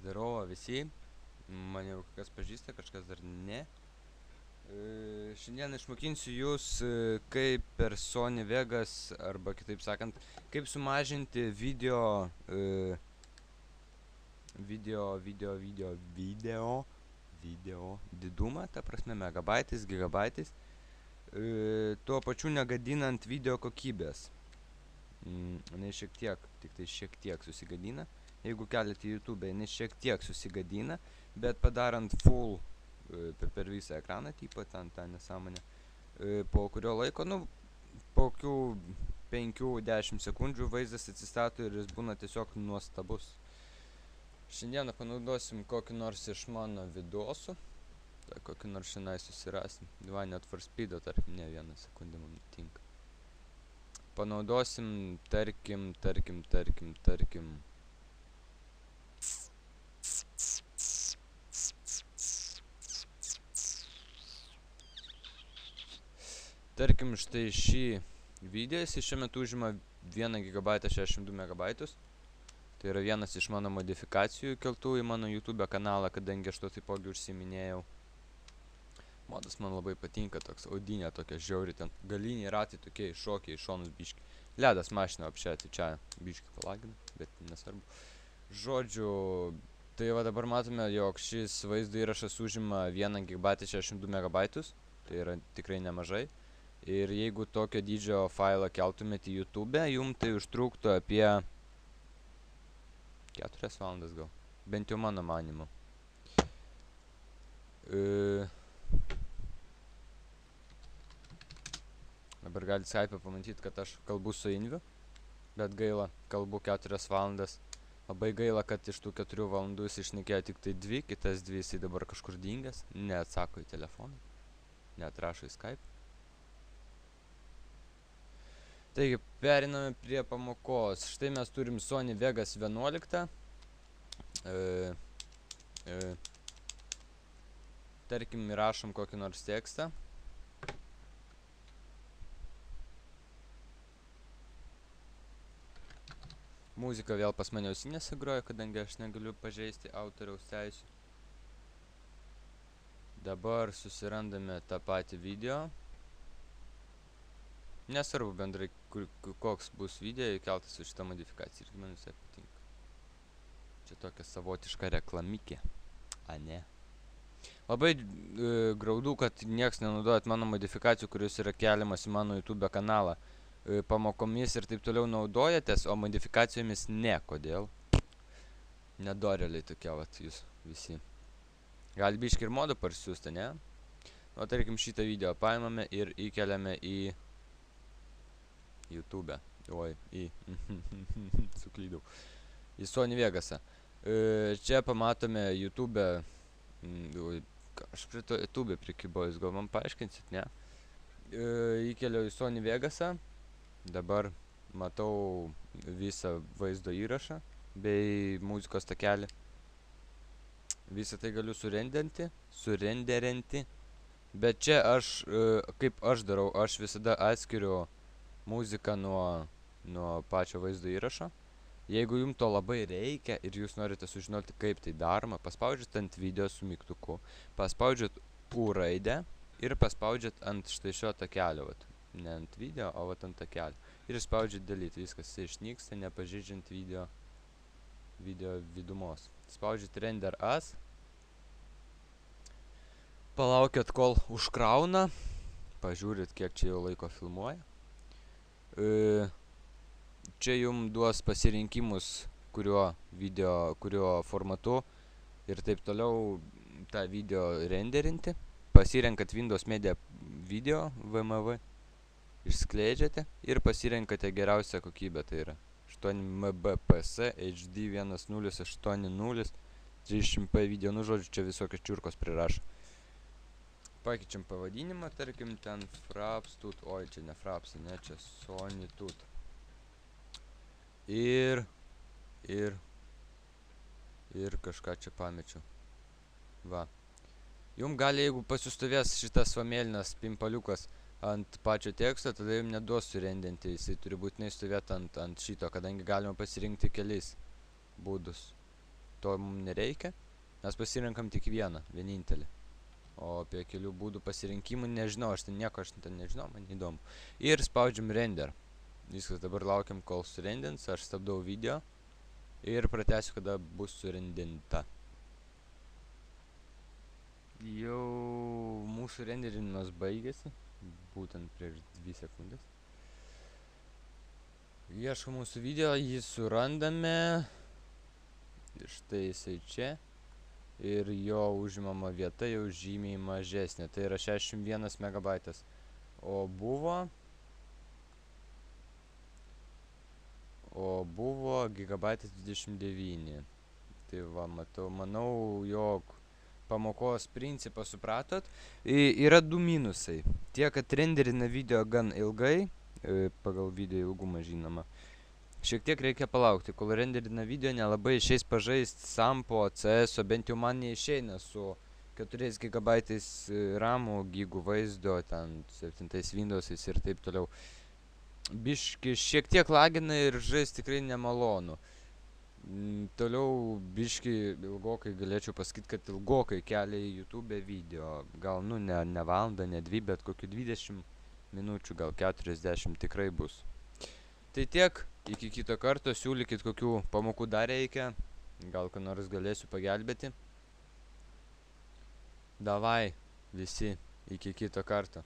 Zdarova visi, mane jau kas pažįsta, kažkas dar ne. Šiandien išmokinsiu jūs, kaip per Sony Vegas, arba kitaip sakant, kaip sumažinti video didumą, ta prasme megabaitais, gigabaitais, tuo pačiu negadinant video kokybės. Jinai šiek tiek, tik tai šiek tiek susigadina. Jeigu keliate į YouTube, jinai šiek tiek susigadina, bet padarant full per visą ekraną, tipo ten tą nesąmonę, po kurio laiko, po kokių 5-10 sekundžių vaizdas atsistato ir jis būna tiesiog nuostabus. Šiandieną panaudosim kokį nors iš mano vidosų, kokį nors šiandien susirasim. Net for speedo, tarkim, ne, 1 sekundę man tinka. Panaudosim, tarkim. Tarkim, štai šį video, jis šiuo metu užima 1 GB 62 MB. Tai yra vienas iš mano modifikacijų keltų į mano YouTube kanalą, kadangi aš to taipogi užsiminėjau. Modas man labai patinka, toks audinė tokia žiauri, ten galiniai ratai tokie iššokiai iš šonus biški. Ledas mašina apšė, tai čia biški palagina, bet nesvarbu. Žodžiu, tai va dabar matome, jog šis vaizdo įrašas užima 1 GB 62 MB, tai yra tikrai nemažai. Ir jeigu tokio dydžio failą keltumėte į YouTube, jums tai užtruktų apie 4 valandas gal, bent jau mano manimu. Dabar galite Skype'e pamatyti, kad aš kalbu su Inviu, bet gaila, kalbu 4 valandas. Labai gaila, kad iš tų 4 valandų jis išnekėjo tik tai 2, kitas 2 jisai dabar kažkur dingęs, neatsako į telefoną, neatrašo į Skype. Taigi, periname prie pamokos. Štai mes turim Sony Vegas 11. Tarkim, įrašom kokį nors tekstą. Muzika vėl pas mane ausinėse groja, kadangi aš negaliu pažeisti autoriaus teisių. Dabar susirandame tą patį video. Nesvarbu bendrai, koks bus video įkeltas su šitą modifikaciją, irgi man visai patinka. Čia tokia savotiška reklamikė, a ne? Labai graudu, kad nieks nenaudojat mano modifikacijų, kurios yra keliamas į mano YouTube kanalą. Pamokomis ir taip toliau naudojatės, o modifikacijomis ne. Kodėl? Nedoreliai tokie, vat, jūs visi. Gali biški ir modą parsiųsti, ne? O tarkim, šitą video paimame ir įkeliame į YouTube. Oi, suklydau. Į Sony Vegasą. Čia pamatome YouTube. Aš prie to YouTube prikibau, jūs gal man paaiškinsit, ne? Įkeliau į Sony Vegasą. Dabar matau visą vaizdo įrašą bei muzikos takelį. Visą tai galiu surenderinti. Bet čia aš, kaip aš darau, aš visada atskiriu muziką nuo pačio vaizdo įrašo. Jeigu jums to labai reikia ir jūs norite sužinoti, kaip tai daroma, paspaudžiat ant video su mygtuku, paspaudžiat U raidę ir paspaudžiat ant štai šio takelio, vat. Ne ant video, o vat ant takelio. Ir spaudžiat delete, viskas išnyksta, nepažeidžiant video vidumos. Spaudžiat render as. Palaukiat, kol užkrauna. Pažiūrit, kiek čia jau laiko filmuoja. Čia jums duos pasirinkimus, kurio formatu ir taip toliau tą video renderinti. Pasirenkat Windows Media Video VMV, išskleidžiate ir pasirenkate geriausią kokybę, tai yra 8mbps HD 1080 30p video, žodžiu, čia visokios čiurkos prirašo. Pakeičiam pavadinimą, tarkim, ten Fraps Tut, oi, čia ne Fraps, ne, čia Sony Tut. Ir kažką čia pamečiau. Va. Jums gali, jeigu pasistovės šitas mėlynas pimpaliukas ant pačio teksto, tada jums neduos surendinti, jisai turi būtinai stovėti ant šito, kadangi galima pasirinkti kelis būdus. to mums nereikia. Mes pasirenkam tik vienintelį. O apie kelių būdų pasirinkimų nežinau, aš ten nežinau, man įdomu. Ir spaudžiam render. Viskas, dabar laukiam, kol surendins, aš stabdau video ir pratęsiu, kada bus surendinta. Jau mūsų renderinimas baigėsi, būtent prieš 2 sekundės. Ieškam mūsų video, jį surandame. Ir štai jisai čia. Ir jo užimama vieta jau žymiai mažesnė. Tai yra 61 megabaitas. O buvo gigabaitas 29. Tai va, manau, jog pamokos principą supratot. Yra 2 minusai. Tiek, kad renderina video gan ilgai, pagal video ilgumą žinoma. Šiek tiek reikia palaukti, kol renderina video, nelabai išeis pažaist Sampo, CS-o, bent jau man neišeina su 4 gigabaitais ramų, gigų vaizdo, ten 7 Windows'ais ir taip toliau. Biški šiek tiek lagina ir žais tikrai nemalonu. Toliau biški ilgokai galėčiau pasakyti, kad ilgokai kelia į YouTube video. Gal, ne valandą, ne 2, bet kokių 20 minučių, gal 40 tikrai bus. Tai tiek, iki kito karto, siūlykit kokių pamokų dar reikia, gal ką nors galėsiu pagelbėti. Davai, visi, iki kito karto.